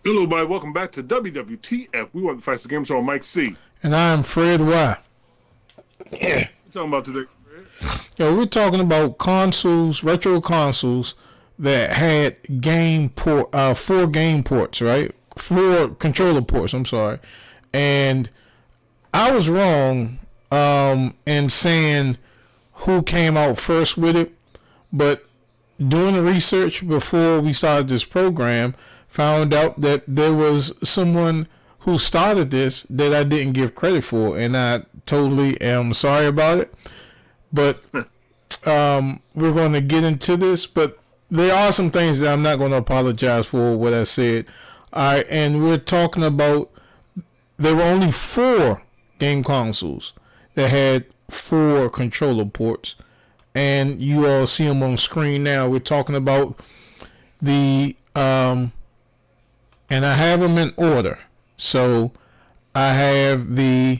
Hello, everybody. Welcome back to WWTF. We want to fight the game show on Mike C. And I'm Fred Y. What you talking about today, Fred? Yeah, we're talking about consoles, retro consoles that had four game ports, right? Four controller ports. I'm sorry, and I was wrong in saying who came out first with it, but doing the research before we started this program, found out that there was someone who started this that I didn't give credit for, and I totally am sorry about it. But we're going to get into this, but there are some things that I'm not going to apologize for what I said. All right, and we're talking about there were only four game consoles that had four controller ports, and you all see them on screen now. We're talking about the and I have them in order. So I have the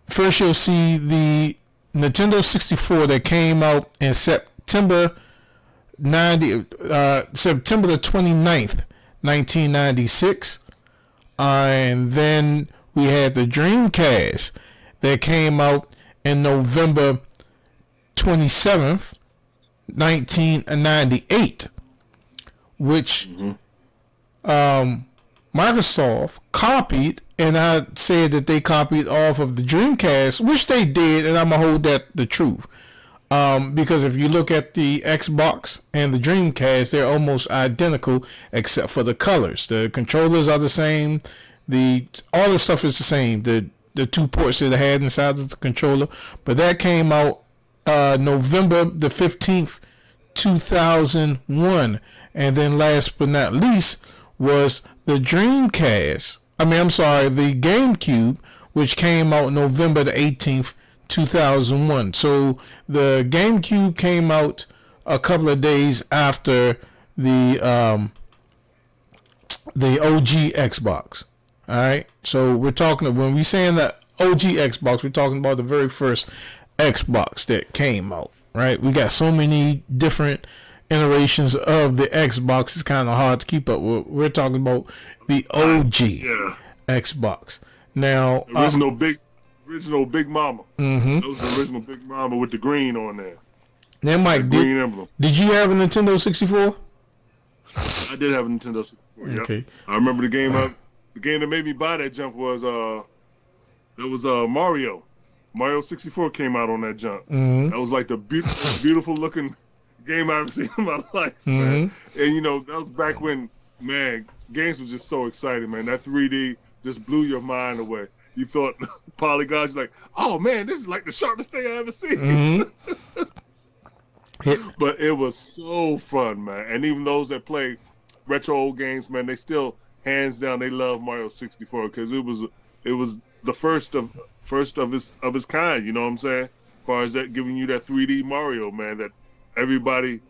first. You'll see the Nintendo 64 that came out in September September the 29th, 1996. And then we had the Dreamcast that came out in November 27th, 1998, which Microsoft copied, and I said that they copied off of the Dreamcast, which they did, and I'm gonna hold that the truth. Because if you look at the Xbox and the Dreamcast, they're almost identical except for the colors. The controllers are the same. All the stuff is the same. The two ports that it had inside of the controller, but that came out November the 15th, 2001, and then last but not least was the Dreamcast. The GameCube, which came out November the 18th, 2001. So the GameCube came out a couple of days after the OG Xbox. All right. So we're talking, when we saying that OG Xbox, we're talking about the very first Xbox that came out. Right. We got so many different iterations of the Xbox. It's kind of hard to keep up with. We're talking about the OG Xbox. Now, original Big Mama. That was the original Big Mama with the green on there. Now, Mike, green emblem. Did you have a Nintendo 64? I did have a Nintendo 64. Okay. Yep. I remember the game. The game that made me buy that junk was Mario. Mario 64 came out on that junk. That was like the beautiful looking game I've ever seen in my life, man. And that was back when, man, games was just so exciting, man. That 3D just blew your mind away. You thought polygons, like, oh man, this is like the sharpest thing I ever seen. But it was so fun, man. And even those that play retro old games, man, they still hands down they love Mario 64 because it was the first of his kind. You know what I'm saying? As far as that, giving you that 3D Mario, man, that everybody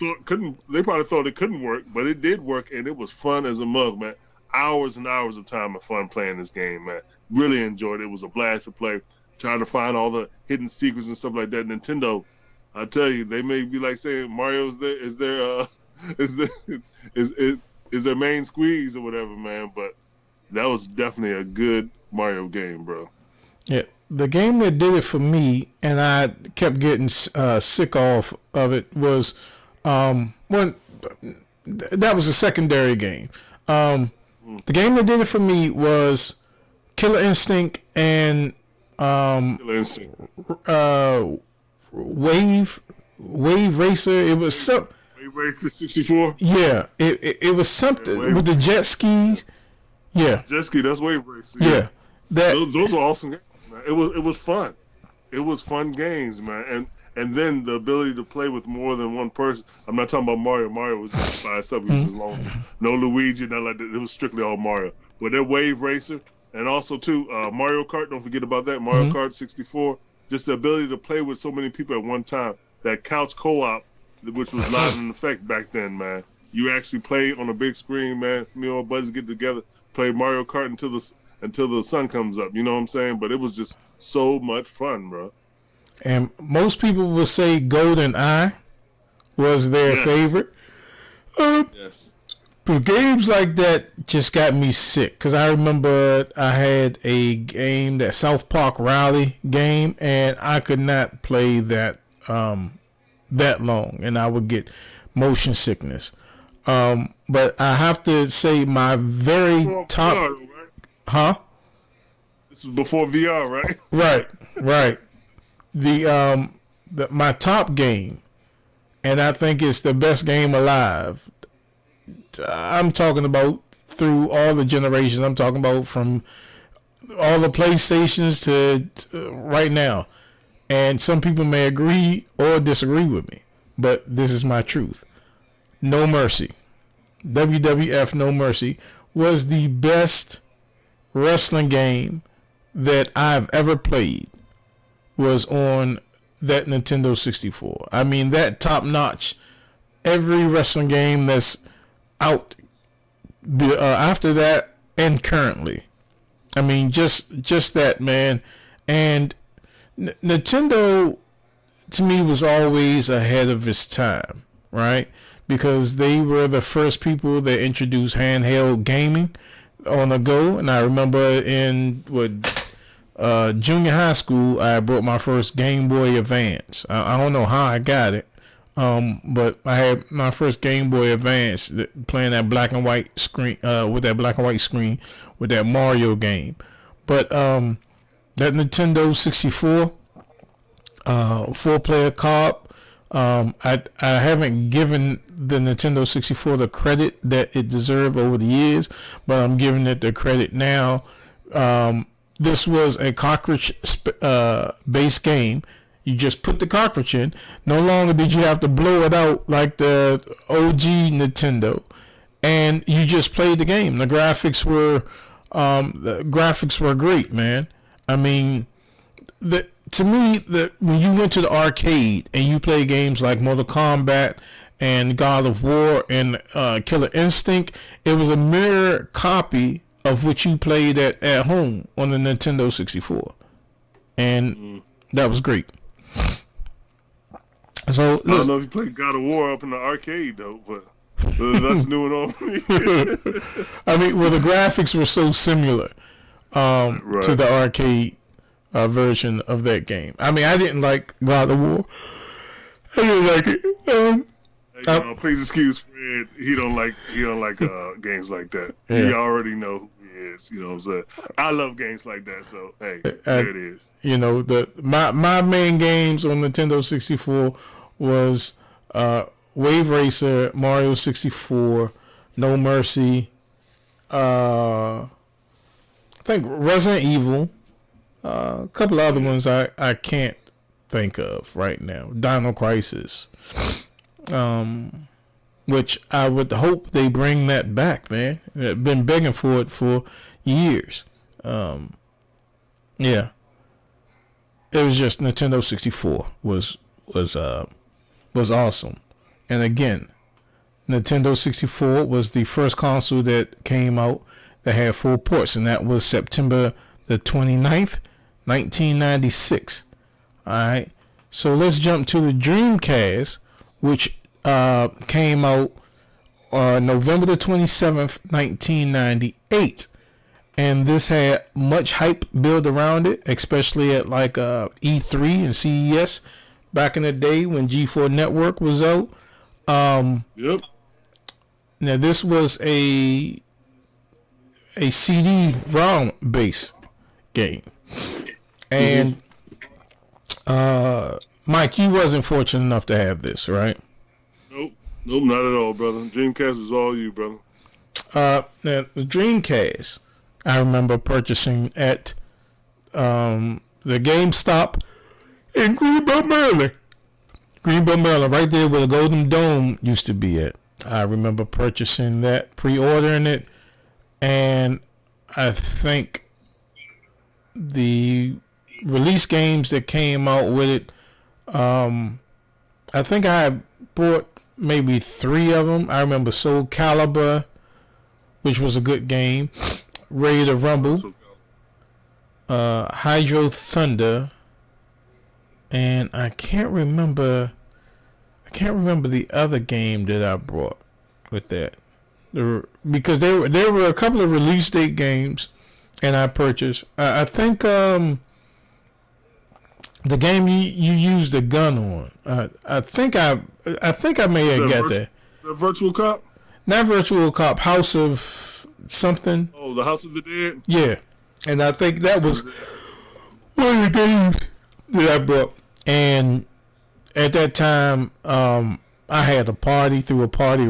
they probably thought it couldn't work, but it did work, and it was fun as a mug, man. Hours and hours of time of fun playing this game, man. Really enjoyed it. It was a blast to play. Trying to find all the hidden secrets and stuff like that. Nintendo, I tell you, they may be like saying Mario's is their main squeeze or whatever, man. But that was definitely a good Mario game, bro. Yeah. The game that did it for me, and I kept getting sick of it, was that was a secondary game. The game that did it for me was Killer Instinct and Wave Racer. It was Wave Racer 64. Yeah, it was something with the jet skis. Yeah, jet ski. That's Wave Racer. Yeah, those were awesome games, man. It was fun. It was fun games, man. And then the ability to play with more than one person. I'm not talking about Mario. Mario was just by itself. He was alone. No Luigi, nothing like that. It was strictly all Mario. But that Wave Racer, and also too Mario Kart. Don't forget about that. Mario Kart 64. Just the ability to play with so many people at one time. That couch co-op, which was live in effect back then, man. You actually play on a big screen, man. Me and my buddies get together, play Mario Kart until the sun comes up. You know what I'm saying? But it was just so much fun, bro. And most people will say GoldenEye was their favorite. Yes. But games like that just got me sick. Because I remember I had a game, that South Park Rally game, and I could not play that long, and I would get motion sickness. But I have to say my very Before top, VR, right? huh? This was before VR, right? Right, right. My top game, and I think it's the best game alive. I'm talking about through all the generations. I'm talking about from all the PlayStations to right now. And some people may agree or disagree with me, but this is my truth. No Mercy, WWF No Mercy, was the best wrestling game that I've ever played. Was on that Nintendo 64. I mean, that top notch. Every wrestling game that's out after that and currently. I mean, just that, man. And Nintendo, to me, was always ahead of its time, right? Because they were the first people that introduced handheld gaming on the go. And I remember in junior high school, I brought my first Game Boy Advance. I don't know how I got it, but I had my first Game Boy Advance playing that black and white screen with that Mario game. But that Nintendo 64 4-player co-op, I haven't given the Nintendo 64 the credit that it deserved over the years, but I'm giving it the credit now. This was a cartridge based game. You just put the cartridge in. No longer did you have to blow it out like the OG Nintendo, and you just played the game. The graphics were great, man. I mean, to me, when you went to the arcade and you play games like Mortal Kombat and God of War and Killer Instinct, it was a mirror copy of what you played at home on the Nintendo 64. And that was great. So I don't know if you played God of War up in the arcade, though, but that's new and old. I mean, well, the graphics were so similar right. to the arcade version of that game. I mean, I didn't like God of War. I didn't like it. Please excuse Fred. He don't like games like that. Yeah. You already know who he is. You know what I'm saying? I love games like that. So hey, there it is. You know, my main games on Nintendo 64 was Wave Racer, Mario 64, No Mercy. I think Resident Evil. A couple other ones I can't think of right now. Dino Crisis. Which I would hope they bring that back, man. I've been begging for it for years. Yeah. It was just Nintendo 64 was awesome. And again, Nintendo 64 was the first console that came out that had 4 ports, and that was September the 29th, 1996. Alright. So let's jump to the Dreamcast, which came out November the 27th, 1998. And this had much hype built around it, especially at like E3 and CES back in the day when G4 Network was out. Yep. Now this was a CD-ROM based game. And Mike, you wasn't fortunate enough to have this, right? Nope, not at all, brother. Dreamcast is all you, brother. Now the Dreamcast, I remember purchasing at the GameStop in Greenbelt, Maryland. Right there where the Golden Dome used to be at. I remember purchasing that, pre-ordering it, and I think the release games that came out with it, I think I bought maybe 3 of them. I remember Soul Calibur, which was a good game, Ready to Rumble, Hydro Thunder, and I can't remember the other game that I brought with that. Because there were a couple of release date games, and I purchased. I think the game you used the gun on. I think I may have got that. The Virtual Cop. Not Virtual Cop. House of something. Oh, the House of the Dead. Yeah, and I think that was one of the games that I brought. And at that time, I had a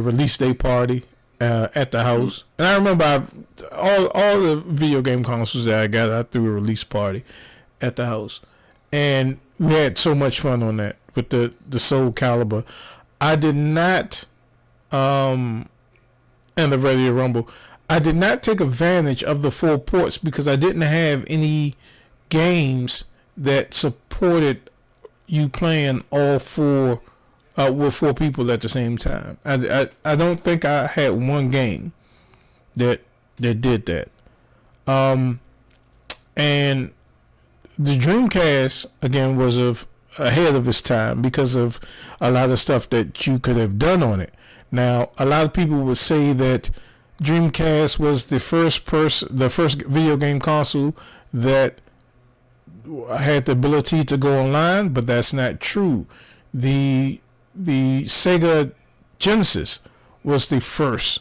release day party at the house, and I remember all the video game consoles that I got, I threw a release party at the house, and we had so much fun on that with the Soul Calibur. I did not, and the Ready to Rumble. I did not take advantage of the 4 ports because I didn't have any games that supported you playing all 4 with 4 people at the same time. I don't think I had one game that did that. And the Dreamcast again was ahead of its time because of a lot of stuff that you could have done on it. Now, a lot of people would say that Dreamcast was the first video game console that had the ability to go online, but that's not true. The Sega Genesis was the first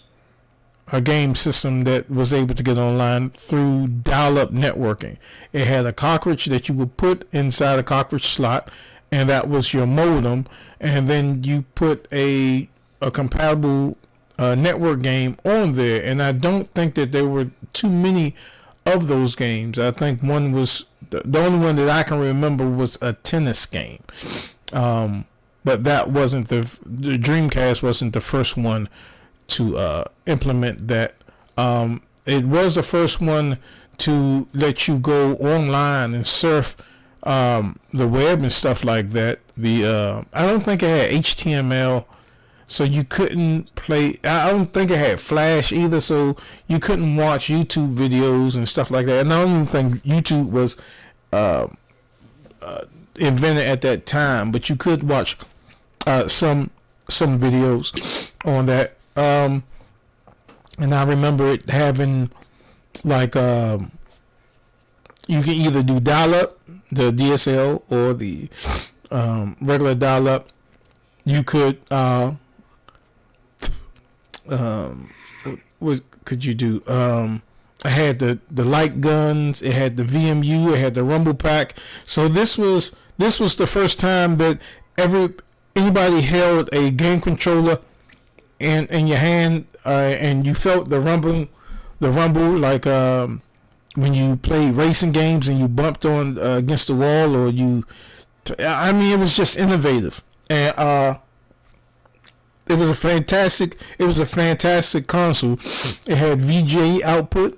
game system that was able to get online through dial-up networking. It had a cartridge that you would put inside a cartridge slot, and that was your modem, and then you put a compatible network game on there. And I don't think that there were too many of those games. I think one was the only one that I can remember was a tennis game. But that wasn't the Dreamcast wasn't the first one to implement that. It was the first one to let you go online and surf the web and stuff like that. I don't think it had HTML, so you couldn't play. I don't think it had Flash either, so you couldn't watch YouTube videos and stuff like that. And I don't even think YouTube was invented at that time, but you could watch some videos on that. And I remember it having like you can either do dial-up, the DSL, or the regular dial-up. You could what could you do? I had the light guns. It had the VMU. It had the Rumble Pack. So this was the first time that anybody held a game controller in your hand, and you felt the rumble like when you play racing games and you bumped on against the wall, or I mean, it was just innovative, and it was a fantastic console. It had VGA output.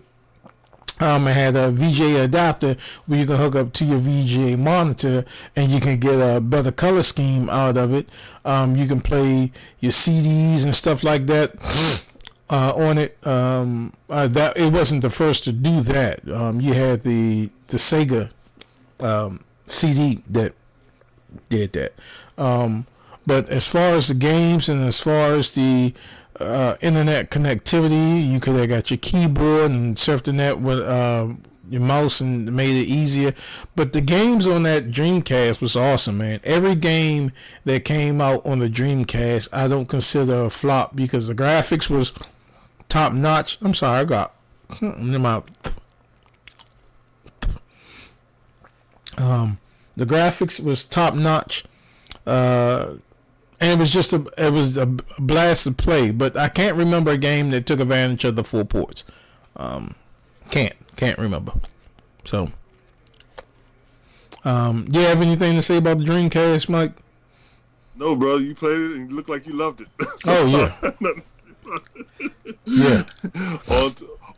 It had a VGA adapter where you can hook up to your VGA monitor and you can get a better color scheme out of it. You can play your CDs and stuff like that on it. That it wasn't the first to do that. You had the Sega CD that did that. But as far as the games and as far as the internet connectivity, you could have got your keyboard and surfed the net with your mouse and made it easier. But the games on that Dreamcast was awesome, man. Every game that came out on the Dreamcast, I don't consider a flop because the graphics was top notch. I'm sorry, I got them out. The graphics was top notch. And it was a blast to play, but I can't remember a game that took advantage of the 4 ports. Can't remember. So, do you have anything to say about the Dreamcast, Mike? No, bro. You played it and you looked like you loved it. Oh yeah. Yeah.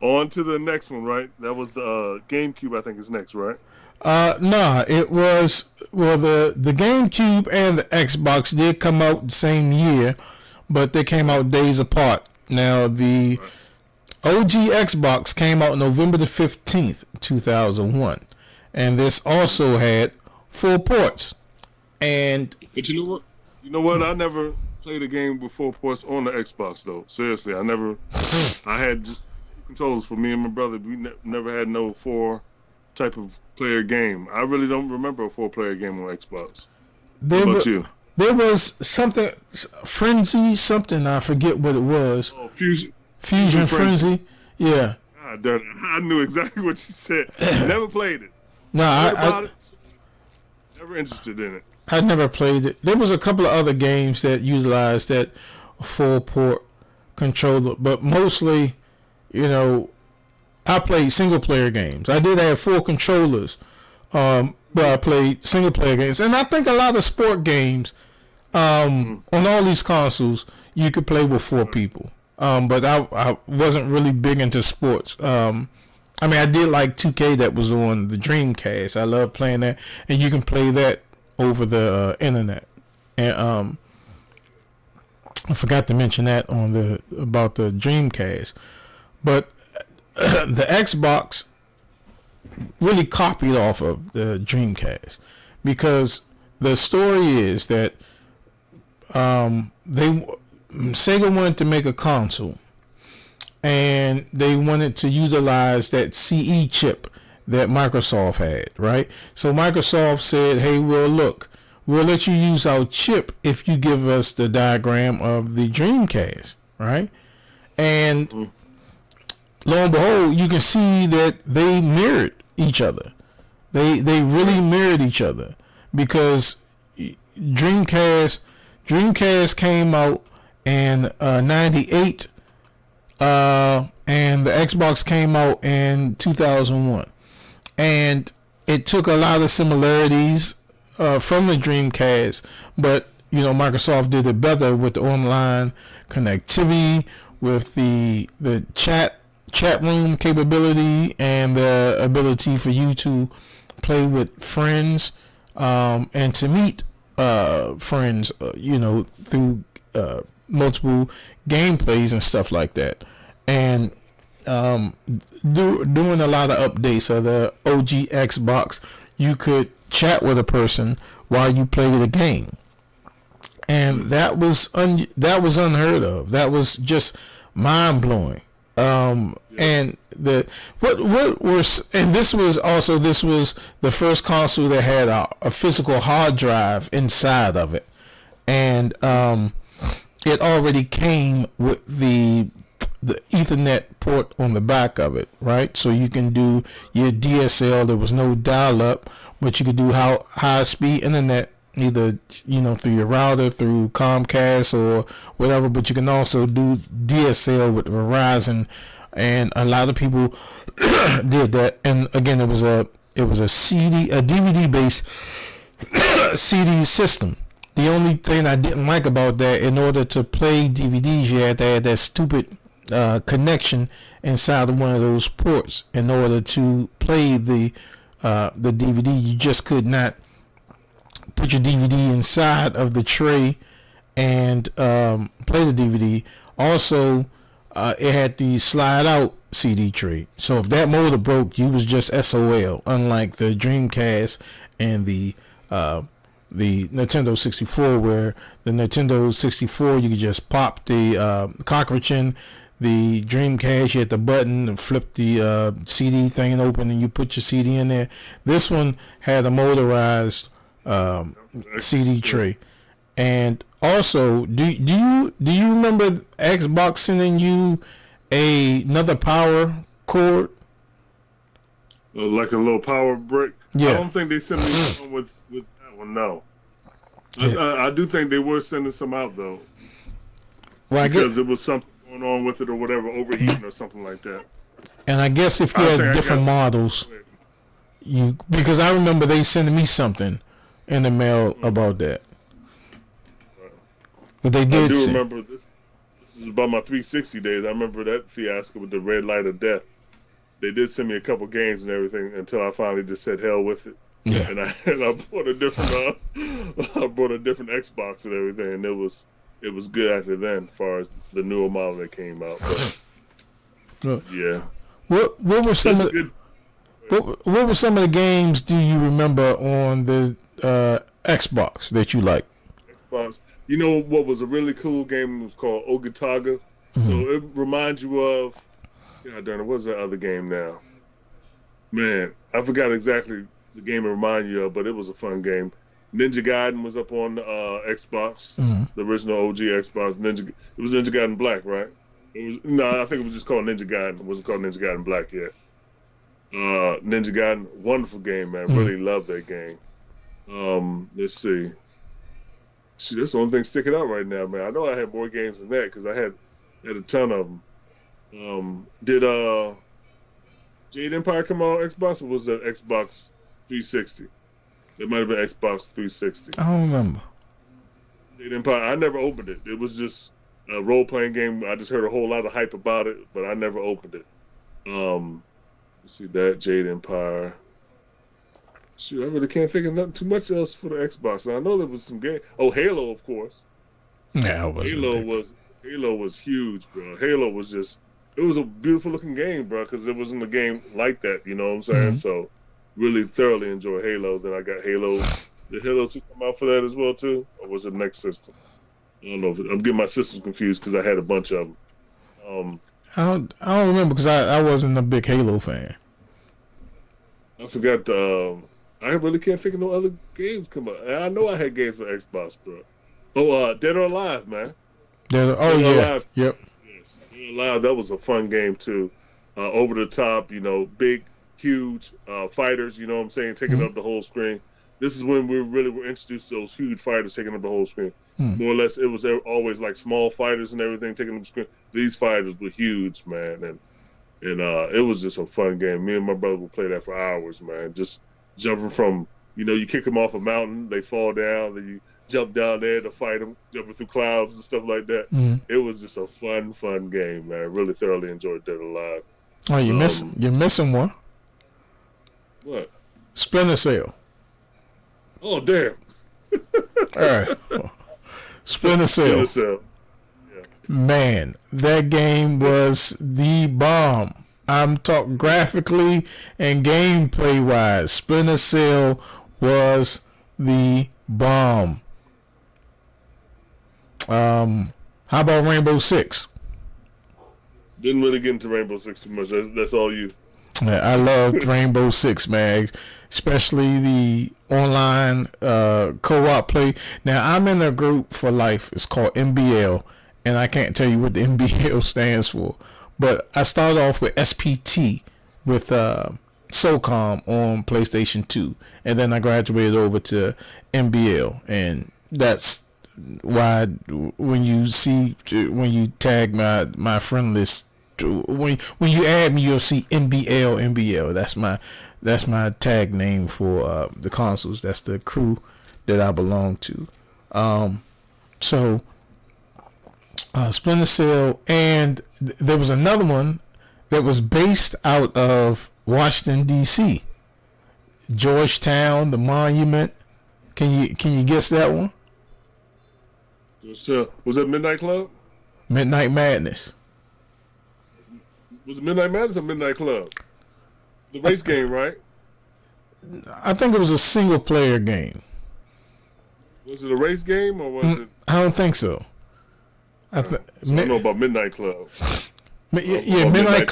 On to the next one, right? That was the GameCube. I think is next, right? It was, well, the GameCube and the Xbox did come out the same year, but they came out days apart. Now, the OG Xbox came out November the 15th, 2001, and this also had 4 ports. And but you know what? I never played a game with 4 ports on the Xbox though. Seriously, I never. I had just controllers for me and my brother. We never had no 4 type of player game. I really don't remember a 4-player game on Xbox. What about you? There was something Frenzy, something I forget what it was. Oh, Fusion Frenzy. Yeah. God damn it. I knew exactly what you said. Never played it. No, I never interested in it. I never played it. There was a couple of other games that utilized that 4-port controller, but mostly, I played single player games. I did have 4 controllers, but I played single player games, and I think a lot of sport games on all these consoles you could play with 4 people. But I wasn't really big into sports. I did like 2K that was on the Dreamcast. I love playing that, and you can play that over the internet. And I forgot to mention that about the Dreamcast, but the Xbox really copied off of the Dreamcast, because the story is that Sega wanted to make a console, and they wanted to utilize that CE chip that Microsoft had, right? So Microsoft said, hey, we'll let you use our chip if you give us the diagram of the Dreamcast, right? And lo and behold, you can see that they mirrored each other. They really mirrored each other, because Dreamcast came out in 98, and the Xbox came out in 2001, and it took a lot of similarities from the Dreamcast, but Microsoft did it better with the online connectivity, with the chat room capability, and the ability for you to play with friends, and to meet friends, through multiple gameplays and stuff like that, and doing a lot of updates of the OG Xbox. You could chat with a person while you play the game, and that was unheard of. That was just mind blowing. And this was the first console that had a physical hard drive inside of it, and it already came with the Ethernet port on the back of it, right? So you can do your DSL. There was no dial-up, but you could do high-speed internet, either through your router, through Comcast or whatever. But you can also do DSL with Verizon, and a lot of people did that. And again, it was a DVD based CD system. The only thing I didn't like about that, in order to play DVDs, you had to have that stupid connection inside of one of those ports in order to play the DVD. You just could not put your DVD inside of the tray and play the DVD. Also, it had the slide out CD tray. So if that motor broke, you was just SOL. Unlike the Dreamcast and the Nintendo 64, where the Nintendo 64 you could just pop the cartridge in. The Dreamcast, you hit the button and flip the CD thing open, and you put your CD in there. This one had a motorized CD tray. And also, do you remember Xbox sending you another power cord? Like a little power brick? Yeah. I don't think they sent me one with that one, no. Yeah. I do think they were sending some out, though. Well, because it was something going on with it or whatever, overheating or something like that. And I guess if you had different models, because I remember they sending me something in the mail about that. But they did. I do remember this. This is about my 360 days. I remember that fiasco with the red light of death. They did send me a couple games and everything until I finally just said hell with it. Yeah. And I bought a different Xbox and everything, and it was good after then, as far as the newer model that came out. But, yeah. What were some of what were some of the games do you remember on the Xbox that you liked? Xbox. You know what was a really cool game? It was called Ogataga. So Mm-hmm. it reminds you of, God darn it, what's that other game now? Man, I forgot exactly the game it reminded you of, but it was a fun game. Ninja Gaiden was up on Xbox, Mm-hmm. the original OG Xbox. It was Ninja Gaiden Black, right? It was no, I think it was just called Ninja Gaiden. It wasn't called Ninja Gaiden Black yet. Ninja Gaiden, wonderful game, man. Mm-hmm. Really love that game. Let's see. Shoot, that's the only thing sticking out right now, man. I know I had more games than that because I had a ton of them. Did Jade Empire come out on Xbox or was that Xbox 360? It might have been Xbox 360. I don't remember. Jade Empire. I never opened it. It was just a role playing game. I just heard a whole lot of hype about it, but I never opened it. Let's see that Jade Empire. Shoot, I really can't think of nothing too much else for the Xbox. And I know there was some game. Oh, Halo, of course. Yeah, I wasn't Halo big. was Halo was huge, bro. Halo was just it was a beautiful looking game, bro, because it wasn't a game like that. You know what I'm saying? Mm-hmm. So really thoroughly enjoy Halo. Then I got Halo. Did Halo 2 come out for that as well too, or was it next system? I don't know. I'm getting my systems confused because I had a bunch of them. I don't remember because I wasn't a big Halo fan. I forgot. I really can't think of no other games come out. And I know I had games for Xbox, bro. Oh, Dead or Alive, man. Oh Dead or yeah, Alive. yep. Yes, Dead or Alive. That was a fun game too. Over the top, big, huge fighters. You know what I'm saying, taking Mm-hmm. up the whole screen. This is when we really were introduced to those huge fighters taking up the whole screen. Mm-hmm. More or less, it was always like small fighters and everything taking up the screen. These fighters were huge, man, and it was just a fun game. Me and my brother would play that for hours, man. Just jumping from, you kick them off a mountain, they fall down, then you jump down there to fight them, jumping through clouds and stuff like that. Mm-hmm. It was just a fun game, man. Really thoroughly enjoyed Dead or Alive. Oh, you're missing one. What? Splinter Cell. Oh, damn. All right. Splinter Cell. Splinter Cell. Yeah. Man, that game was the bomb. I'm talking graphically and gameplay wise. Splinter Cell was the bomb. How about Rainbow Six? Didn't really get into Rainbow Six too much. That's all you. I loved Rainbow Six, man, especially the online co-op play. Now, I'm in a group for life. It's called MBL, and I can't tell you what the MBL stands for. But I started off with SPT with SOCOM on PlayStation 2, and then I graduated over to MBL, and that's why when you tag my friend list, when you add me, you'll see MBL. That's my tag name for the consoles. That's the crew that I belong to. So Splinter Cell, and there was another one that was based out of Washington D.C. Georgetown, the Monument. Can you guess that one? Was it Midnight Club? Midnight Madness. Was it Midnight Madness or Midnight Club? The race game, right? I think it was a single player game. Was it a race game or was it? I don't think so. I don't know about Midnight Club. Yeah, Midnight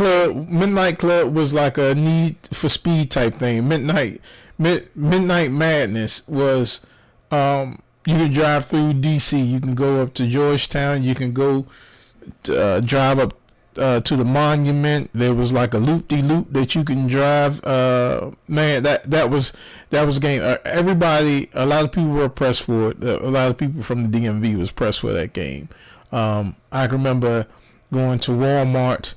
Club was like a Need for Speed type thing. Midnight Madness was you can drive through DC. You can go up to Georgetown. You can go drive up to the Monument. There was like a loop-de-loop that you can drive. Man, that was a game. Everybody, a lot of people were pressed for it. A lot of people from the DMV was pressed for that game. I can remember going to Walmart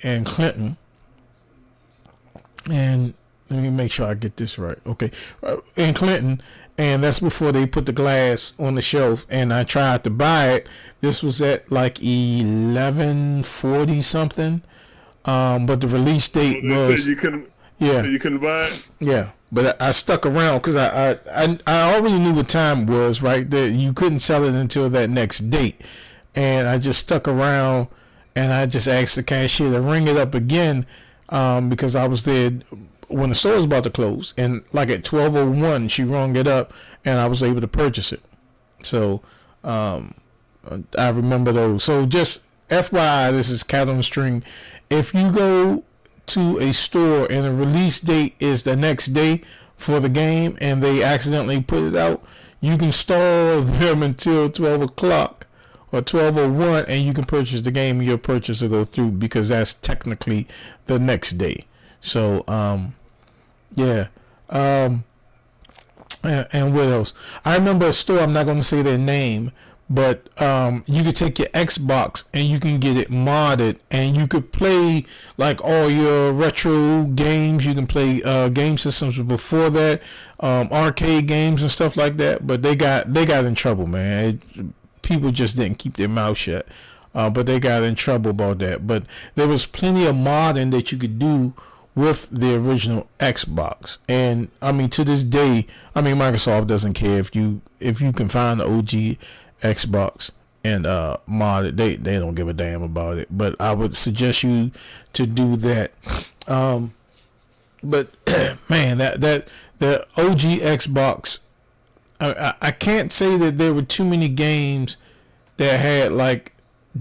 in Clinton, and let me make sure I get this right. Okay, in Clinton, and that's before they put the glass on the shelf. And I tried to buy it. This was at like 11:40 something, but the release date was you couldn't. Yeah, you couldn't buy it. Yeah, but I stuck around because I already knew what time it was. Right, that you couldn't sell it until that next date, and I just stuck around, and I just asked the cashier to ring it up again, because I was there when the store was about to close, and like at 12:01, she rung it up, and I was able to purchase it. So I remember those. So just FYI, this is Cat on the String. If you go to a store and the release date is the next day for the game, and they accidentally put it out, you can store them until 12 o'clock or 12:01, and you can purchase the game. Your purchase will go through because that's technically the next day. So yeah. And what else? I remember a store, I'm not going to say their name, but you could take your Xbox and you can get it modded, and you could play like all your retro games. You can play game systems before that, arcade games and stuff like that. But they got in trouble, man. People just didn't keep their mouth shut, but they got in trouble about that. But there was plenty of modding that you could do with the original Xbox. And I mean, to this day, I mean, Microsoft doesn't care if you can find the OG Xbox and mod it. They don't give a damn about it. But I would suggest you to do that. But man, that the OG Xbox, I can't say that there were too many games that had like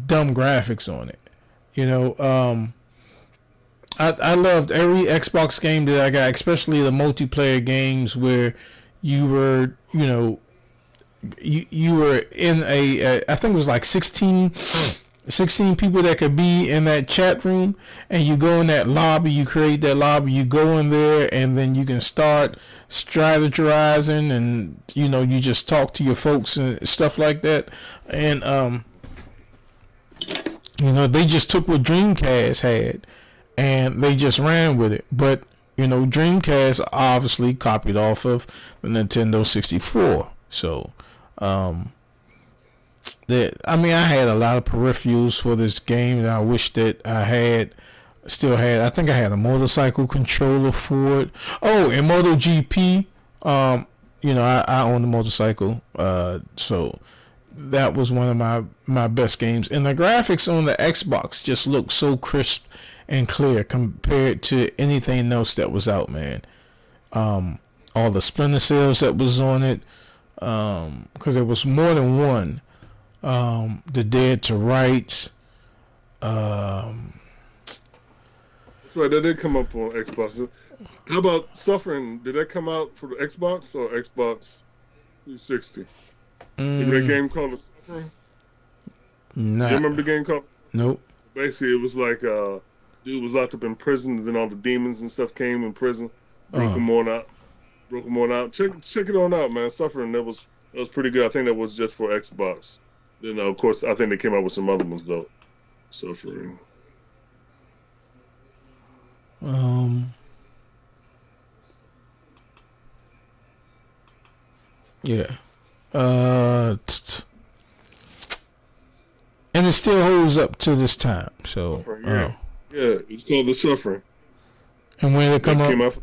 dumb graphics on it. You know, I loved every Xbox game that I got, especially the multiplayer games where you were, you know, you were in a I think it was like 16 people that could be in that chat room, and you go in that lobby, you create that lobby, you go in there, and then you can start strategizing, and you know, you just talk to your folks and stuff like that. And you know, they just took what Dreamcast had and they just ran with it. But you know, Dreamcast obviously copied off of the Nintendo 64. So that, I mean, I had a lot of peripherals for this game, and I wish that I still had. I think I had a motorcycle controller for it. Oh, and MotoGP, you know, I owned a motorcycle, so that was one of my best games. And the graphics on the Xbox just looked so crisp and clear compared to anything else that was out, man. All the Splinter Cells that was on it, because there was more than one. The Dead to Rights. That's right, that did come up on Xbox. How about Suffering? Did that come out for the Xbox or Xbox 360? Remember that game called Suffering? Nah. You remember the game called? Nope. Basically, it was like dude was locked up in prison, and then all the demons and stuff came in prison, broke him on out. Check it on out, man. Suffering, that was pretty good. I think that was just for Xbox. Then of course, I think they came out with some other ones though. Suffering. Yeah. And it still holds up to this time. So yeah, it's called The Suffering. And when did it come out? Came out for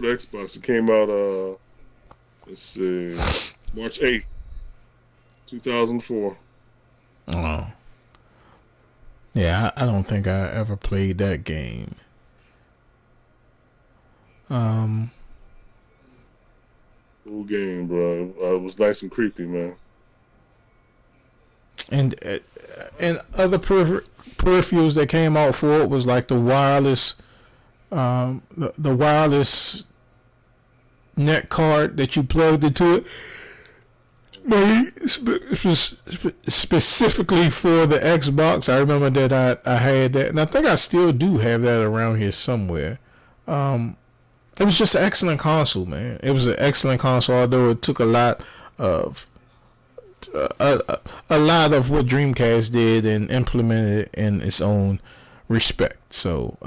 the Xbox. It came out let's see, March 8th, 2004. Oh. Yeah, I don't think I ever played that game. Cool game, bro. It was nice and creepy, man. And other peripherals that came out for it was like the wireless, the wireless net card that you plugged into it. Specifically for the Xbox, I remember that I had that, and I think I still do have that around here somewhere. It was just an excellent console, man. It was an excellent console, although it took a lot of what Dreamcast did and implemented it in its own respect. So,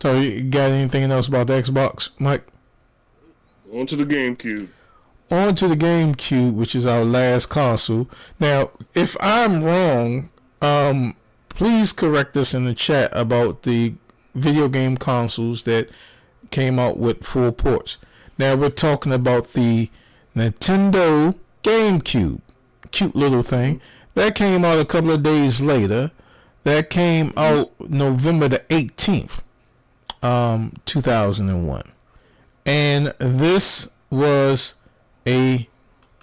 so you got anything else about the Xbox, Mike? On to the GameCube. On to the GameCube, which is our last console. Now, if I'm wrong, please correct us in the chat about the video game consoles that came out with full ports. Now, we're talking about the Nintendo GameCube. Cute little thing. That came out a couple of days later. That came out November the 18th. 2001. And this was a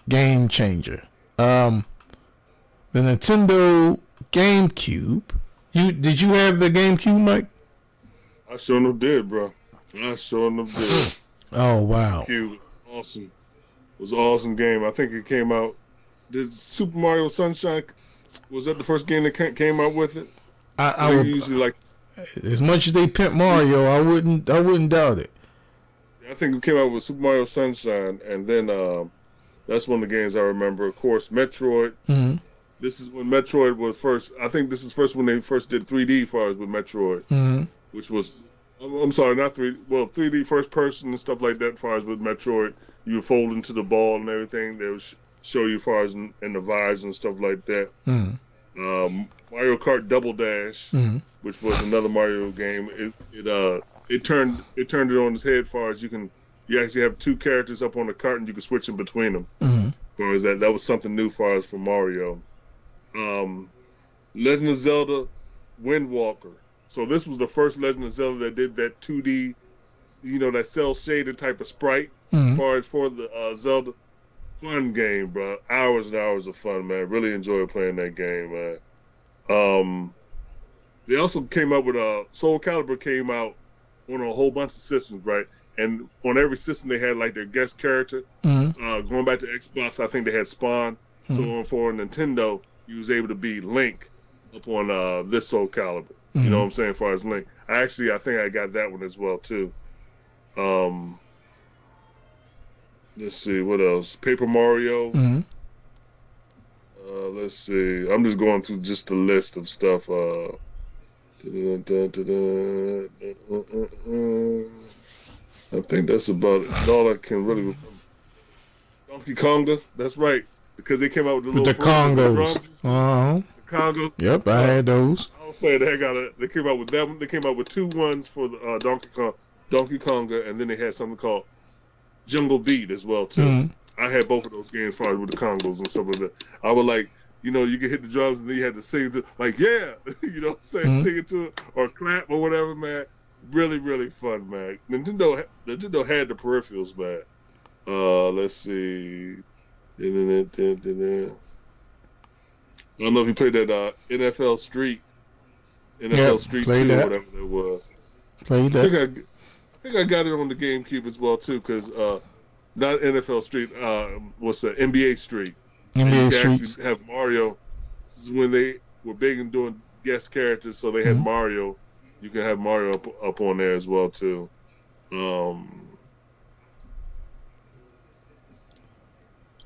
game changer. The Nintendo GameCube. Did you have the GameCube, Mike? I sure enough did, bro. I sure enough did. Oh wow! GameCube, awesome. It was an awesome game. I think it came out. Did Super Mario Sunshine? Was that the first game that came out with it? I would usually like. As much as they pimp Mario, I wouldn't doubt it. I think it came out with Super Mario Sunshine, and then that's one of the games I remember. Of course, Metroid. Mm-hmm. This is when Metroid was first. I think this is first when they first did 3D as far as with Metroid, Mm-hmm. which was, I'm sorry, not 3D. Well, 3D first person and stuff like that. As far as with Metroid, you would fold into the ball and everything. They would show you as far as in the vibes and stuff like that. Mm-hmm. Mario Kart Double Dash, Mm-hmm. which was another Mario game. It turned it on its head as far as you actually have two characters up on the cart and you can switch in between them. Mm-hmm. As far as that was something new as far as for Mario. Legend of Zelda Wind Walker. So this was the first Legend of Zelda that did that 2D, that cell shaded type of sprite. Mm-hmm. As far as for the Zelda, fun game, bro. Hours and hours of fun, man. Really enjoyed playing that game, man. They also came up with Soul Calibur came out on a whole bunch of systems, right? And on every system they had like their guest character. Mm-hmm. Going back to Xbox, I think they had Spawn. Mm-hmm. So for Nintendo, you was able to be Link up on this Soul Calibur. Mm-hmm. You know what I'm saying? As far as Link, I think I got that one as well too. Let's see what else. Paper Mario. Mm-hmm. Let's see. I'm just going through just a list of stuff. I think that's about it. That's all I can really remember. Donkey Konga. That's right. Because they came out with the Congos. The Congo. Yep, I had those. I was playing the heck out of it. They came out with that one. They came out with 2 ones for the Donkey Konga, and then they had something called Jungle Beat as well too. Mm-hmm. I had both of those games far with the Congos and stuff like that. I would like, you could hit the drums and then you had to sing to like, yeah, you know what I'm saying, Mm-hmm. sing it to it or clap or whatever, man. Really, really fun, man. Nintendo had the peripherals, man. Let's see. I don't know if you played that NFL Street. Street 2 that. or whatever that was. Played that. I think I got it on the GameCube as well too, because not NFL Street, what's that? NBA Street. NBA Street. Actually have Mario. This is when they were big in doing guest characters, so they had Mm-hmm. Mario. You can have Mario up on there as well too. I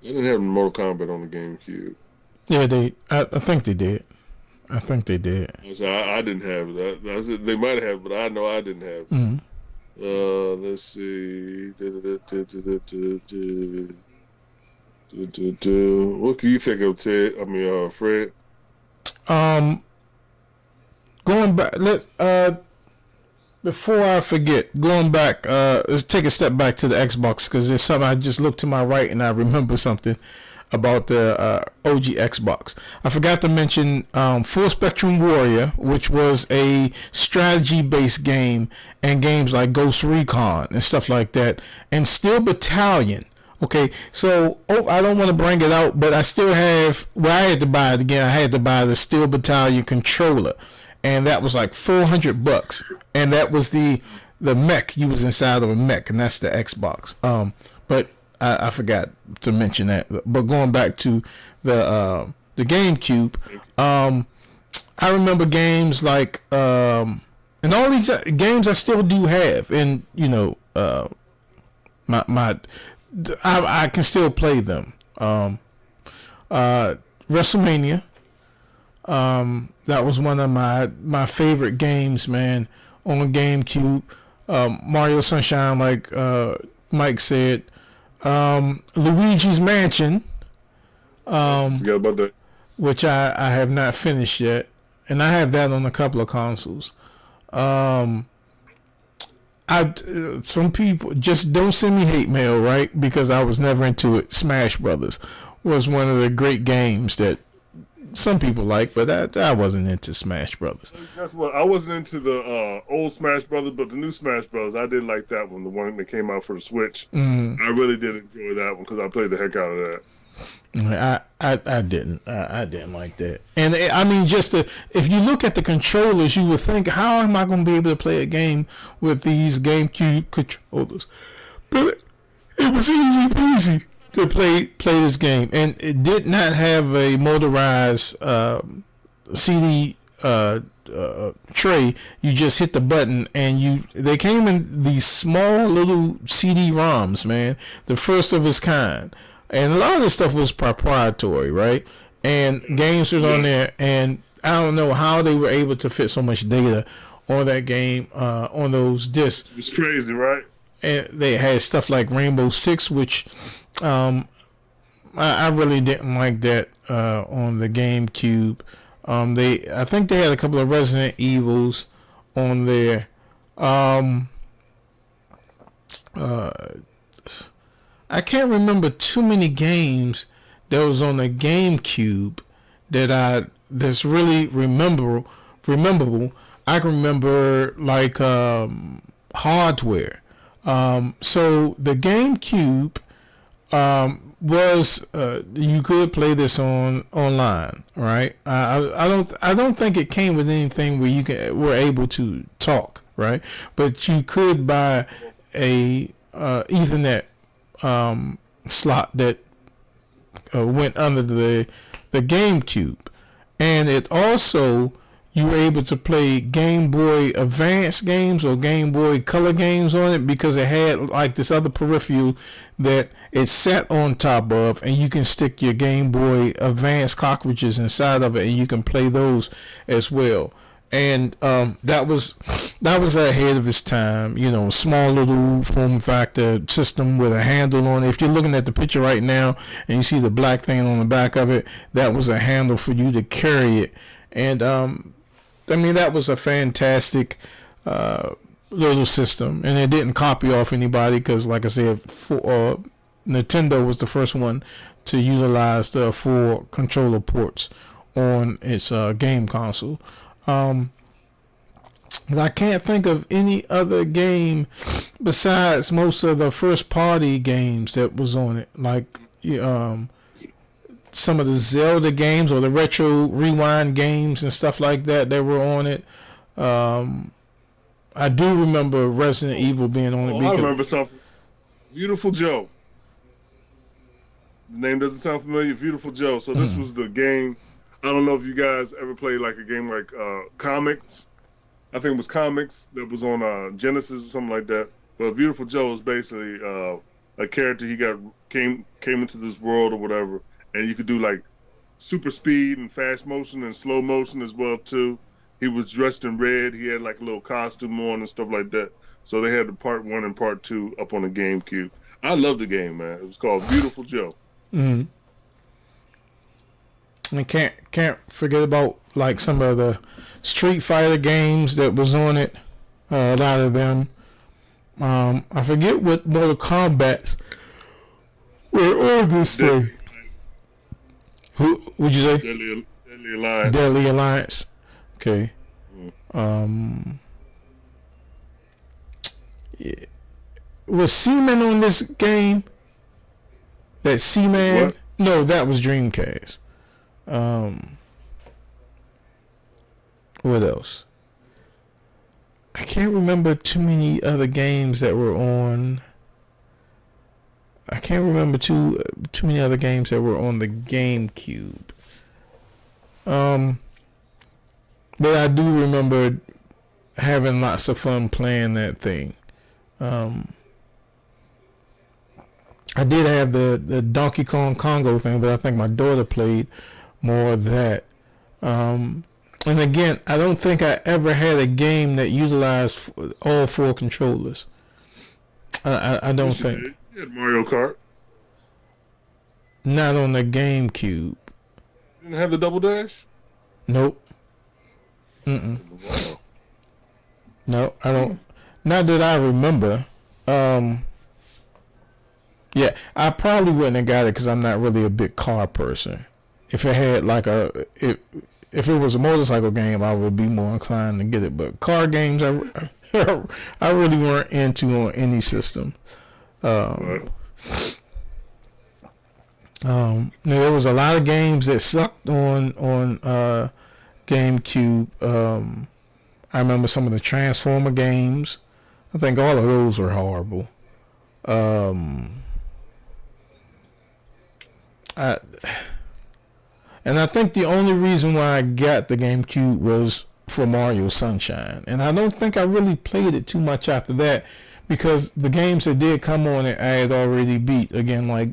didn't have Mortal Kombat on the GameCube. Yeah, I think they did. I didn't have it. They might have, but I know I didn't have it. Mm-hmm. Let's see. What can you think of, Ted? Fred? Going back, before I forget, going back, let's take a step back to the Xbox, because there's something I just looked to my right and I remember something about the OG Xbox. I forgot to mention Full Spectrum Warrior, which was a strategy-based game, and games like Ghost Recon and stuff like that, and Steel Battalion. Okay, so I don't want to bring it out, but I still have. Well, I had to buy it again. I had to buy the Steel Battalion controller, and that was like $400, and that was the mech. You was inside of a mech, and that's the Xbox. But I forgot to mention that. But going back to the GameCube, I remember games like and all these games I still do have, and I can still play them. WrestleMania. That was one of my favorite games, man, on GameCube. Mario Sunshine, like Mike said. Luigi's Mansion, Forget about that. which I have not finished yet, and I have that on a couple of consoles. Some people just don't send me hate mail, right? Because I was never into it. Smash Brothers was one of the great games that some people like, but I wasn't into Smash Brothers. That's what I wasn't into the old Smash Brothers, but the new Smash Brothers, I did like that one, the one that came out for the Switch. I really did enjoy that one because I played the heck out of that. I didn't like that. And I mean, if you look at the controllers, you would think, how am I going to be able to play a game with these GameCube controllers? But it was easy peasy to play this game, and it did not have a motorized CD tray. You just hit the button, and they came in these small little CD-ROMs, man, the first of its kind. And a lot of this stuff was proprietary, right? And games was on there, and I don't know how they were able to fit so much data on that game, on those discs. It was crazy, right? And they had stuff like Rainbow Six, which I really didn't like that on the GameCube. I think they had a couple of Resident Evils on there. I can't remember too many games that was on the GameCube that's really rememberable. I can remember like hardware. So the GameCube was you could play this online, right? I don't think it came with anything where you were able to talk, right? But you could buy a Ethernet slot that went under the GameCube, and it also, you were able to play Game Boy Advance games or Game Boy Color games on it, because it had like this other peripheral that it sat on top of, and you can stick your Game Boy Advance cartridges inside of it, and you can play those as well. And that was ahead of its time, small little form factor system with a handle on it. If you're looking at the picture right now and you see the black thing on the back of it, that was a handle for you to carry it. And I mean, that was a fantastic little system, and it didn't copy off anybody because, like I said, Nintendo was the first one to utilize the 4 controller ports on its game console. I can't think of any other game besides most of the first party games that was on it, like some of the Zelda games or the retro rewind games and stuff like that were on it. I do remember Resident Evil being on it. I remember something. Beautiful Joe. The name doesn't sound familiar. Beautiful Joe. So this was the game. I don't know if you guys ever played like a game like Comics. I think it was Comics that was on Genesis or something like that. But Beautiful Joe is basically a character. He came into this world or whatever, and you could do like super speed and fast motion and slow motion as well too. He was dressed in red. He had like a little costume on and stuff like that. So they had the part 1 and part 2 up on the GameCube. I love the game, man. It was called Beautiful Joe. Mm-hmm. And can't forget about like some of the Street Fighter games that was on it. A lot of them. I forget what Mortal Kombat were on this thing. Who would you say? Deadly Alliance. Deadly Alliance. Okay. Yeah. Was Seaman on this game? That Seaman? What? No, that was Dreamcast. What else? I can't remember too many other games that were on. I can't remember too many other games that were on the GameCube. But I do remember having lots of fun playing that thing. I did have the Donkey Kong Congo thing, but I think my daughter played more of that. And again, I don't think I ever had a game that utilized all 4 controllers. I don't think. You had Mario Kart. Not on the GameCube. Didn't have the Double Dash? Nope. Wow. No, I don't. Not that I remember. Yeah, I probably wouldn't have got it because I'm not really a big car person. if it had like if it was a motorcycle game, I would be more inclined to get it. But car games, I really weren't into on any system. Right. There was a lot of games that sucked on GameCube. I remember some of the Transformer games. I think all of those were horrible. I think the only reason why I got the GameCube was for Mario Sunshine, and I don't think I really played it too much after that, because the games that did come on it I had already beat. Again, like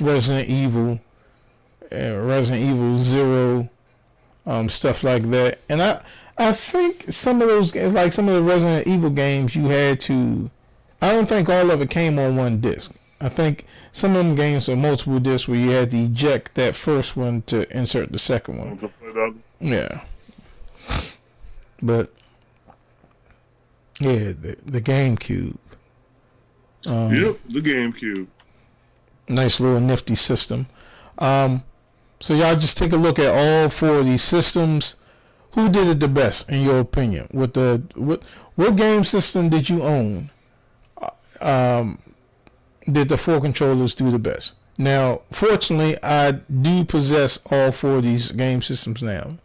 Resident Evil, Resident Evil 0, stuff like that. And I think some of those, like some of the Resident Evil games, you had to, I don't think all of it came on one disc. I think some of them games are multiple discs where you had to eject that first one to insert the second one. Yeah. But yeah, the GameCube. Yep, the GameCube. Nice little nifty system. So y'all just take a look at all four of these systems. Who did it the best in your opinion? What game system did you own? Did the four controllers do the best? Now, fortunately, I do possess all four of these game systems now.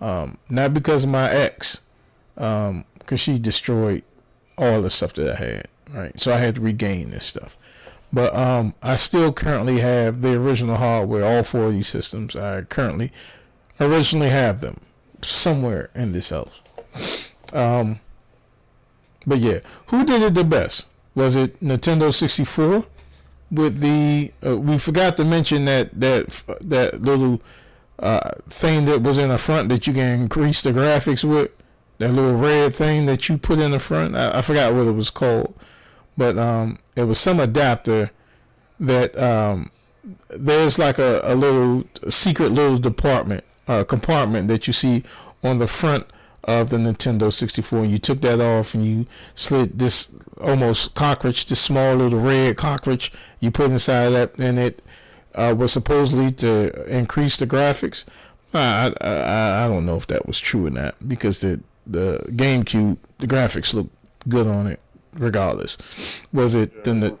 Not because of my ex, because she destroyed all the stuff that I had. Right, so I had to regain this stuff. But I still currently have the original hardware, all four of these systems. I currently originally have them somewhere in this house. But yeah, who did it the best? Was it Nintendo 64 with the? We forgot to mention that little thing that was in the front that you can increase the graphics with. That little red thing that you put in the front. I forgot what it was called, but it was some adapter that there's like a little secret little compartment that you see on the front of the Nintendo 64, and you took that off and you slid this almost cockroach, this small little red cockroach, you put inside of that, and it was supposedly to increase the graphics. I don't know if that was true or not, because the GameCube, the graphics look good on it regardless. Was it the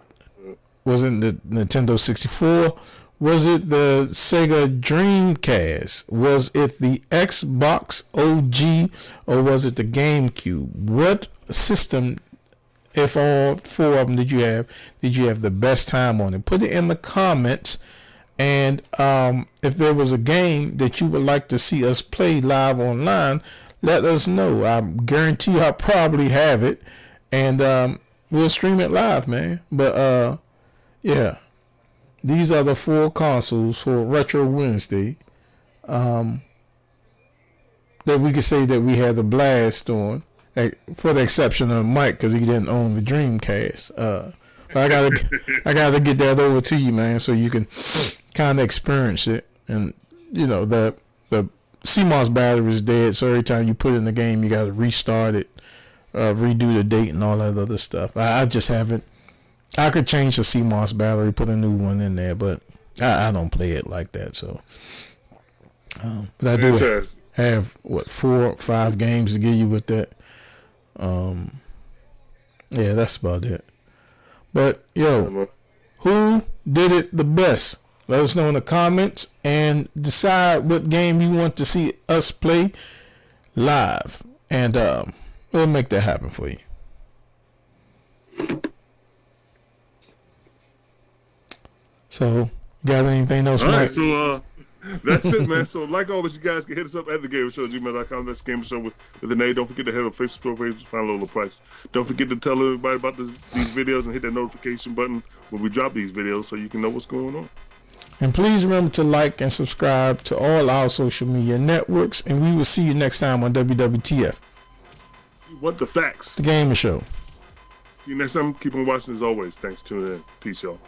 Nintendo 64? Was it the Sega Dreamcast? Was it the Xbox OG, or was it the GameCube? What system, if all four of them did you have the best time on it? Put it in the comments. And if there was a game that you would like to see us play live online, let us know. I guarantee you I'll probably have it, and we'll stream it live, man. But yeah, these are the four consoles for Retro Wednesday that we could say that we had a blast on, for the exception of Mike, because he didn't own the Dreamcast. But I gotta get that over to you, man, so you can kind of experience it. And you know, the CMOS battery is dead, so every time you put it in the game, you gotta restart it, redo the date and all that other stuff. I just haven't. I could change the CMOS battery, put a new one in there, but I don't play it like that. So, but I do have 4 or 5 games to give you with that. Yeah, that's about it. But yo, who did it the best? Let us know in the comments and decide what game you want to see us play live, and we'll make that happen for you. So, got anything else, Mike? All right, so that's it, man. So, like always, you guys can hit us up at thegamershow@gmail.com. That's Gamer Show with an A. Don't forget to head on Facebook page, find a little price. Don't forget to tell everybody about these videos and hit that notification button when we drop these videos so you can know what's going on. And please remember to like and subscribe to all our social media networks, and we will see you next time on WWTF. What the facts? The Gamer Show. See you next time. Keep on watching as always. Thanks for tuning in. Peace, y'all.